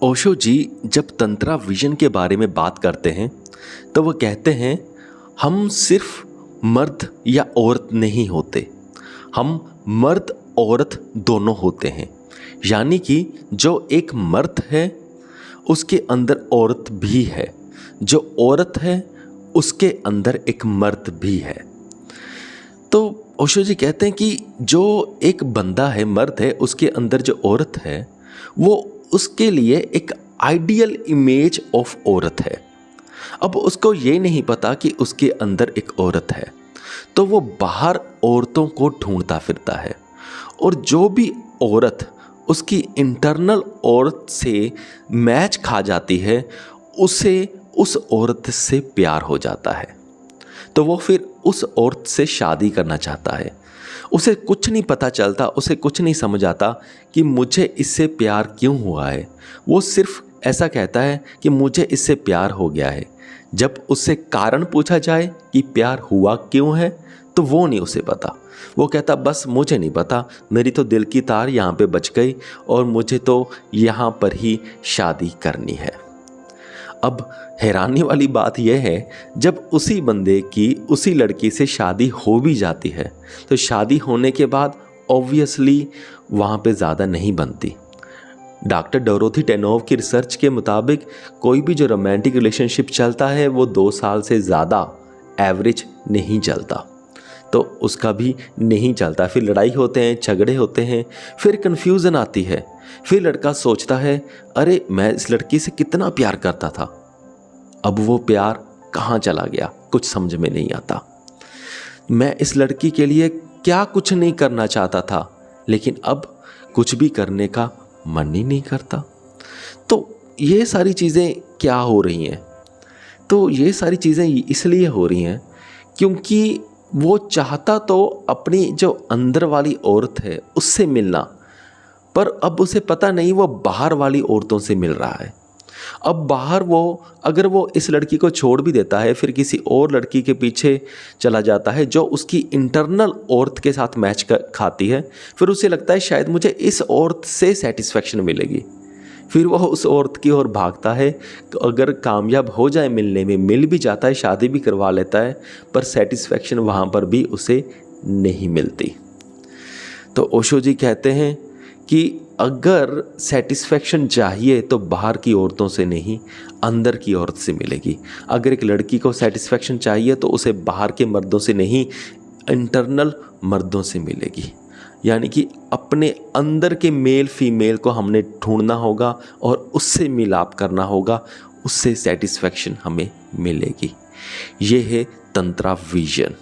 ओशो जी जब तंत्रा विजन के बारे में बात करते हैं तो वो कहते हैं हम सिर्फ मर्द या औरत नहीं होते, हम मर्द औरत दोनों होते हैं। यानी कि जो एक मर्द है उसके अंदर औरत भी है, जो औरत है उसके अंदर एक मर्द भी है। तो ओशो जी कहते हैं कि जो एक बंदा है, मर्द है, उसके अंदर जो औरत है वो उसके लिए एक आइडियल इमेज ऑफ औरत है। अब उसको ये नहीं पता कि उसके अंदर एक औरत है, तो वो बाहर औरतों को ढूंढता फिरता है और जो भी औरत उसकी इंटरनल औरत से मैच खा जाती है उसे उस औरत से प्यार हो जाता है। तो वो फिर उस औरत से शादी करना चाहता है। उसे कुछ नहीं पता चलता, उसे कुछ नहीं समझ आता कि मुझे इससे प्यार क्यों हुआ है। वो सिर्फ ऐसा कहता है कि मुझे इससे प्यार हो गया है। जब उससे कारण पूछा जाए कि प्यार हुआ क्यों है तो वो नहीं उसे पता। वो कहता बस मुझे नहीं पता, मेरी तो दिल की तार यहाँ पे बच गई और मुझे तो यहाँ पर ही शादी करनी है। अब हैरानी वाली बात यह है जब उसी बंदे की उसी लड़की से शादी हो भी जाती है तो शादी होने के बाद ऑब्वियसली वहाँ पे ज़्यादा नहीं बनती। डॉक्टर डोरोथी टेनोव की रिसर्च के मुताबिक कोई भी जो रोमांटिक रिलेशनशिप चलता है वो 2 साल से ज़्यादा एवरेज नहीं चलता, तो उसका भी नहीं चलता। फिर लड़ाई होते हैं, झगड़े होते हैं, फिर कन्फ्यूज़न आती है। फिर लड़का सोचता है अरे मैं इस लड़की से कितना प्यार करता था, अब वो प्यार कहाँ चला गया, कुछ समझ में नहीं आता। मैं इस लड़की के लिए क्या कुछ नहीं करना चाहता था, लेकिन अब कुछ भी करने का मन ही नहीं करता। तो ये सारी चीज़ें क्या हो रही हैं? तो ये सारी चीज़ें इसलिए हो रही हैं क्योंकि वो चाहता तो अपनी जो अंदर वाली औरत है उससे मिलना, पर अब उसे पता नहीं वो बाहर वाली औरतों से मिल रहा है। अब बाहर वो अगर वो इस लड़की को छोड़ भी देता है फिर किसी और लड़की के पीछे चला जाता है जो उसकी इंटरनल औरत के साथ मैच खाती है, फिर उसे लगता है शायद मुझे इस औरत से सेटिस्फेक्शन मिलेगी। फिर वह उस औरत की ओर भागता है। अगर कामयाब हो जाए मिलने में, मिल भी जाता है, शादी भी करवा लेता है, पर सेटिस्फेक्शन वहाँ पर भी उसे नहीं मिलती। तो ओशो जी कहते हैं कि अगर सेटिस्फेक्शन चाहिए तो बाहर की औरतों से नहीं, अंदर की औरत से मिलेगी। अगर एक लड़की को सेटिस्फेक्शन चाहिए तो उसे बाहर के मर्दों से नहीं, इंटरनल मर्दों से मिलेगी। यानी कि अपने अंदर के मेल फीमेल को हमने ढूंढना होगा और उससे मिलाप करना होगा, उससे सेटिस्फेक्शन हमें मिलेगी। ये है तंत्रा विजन।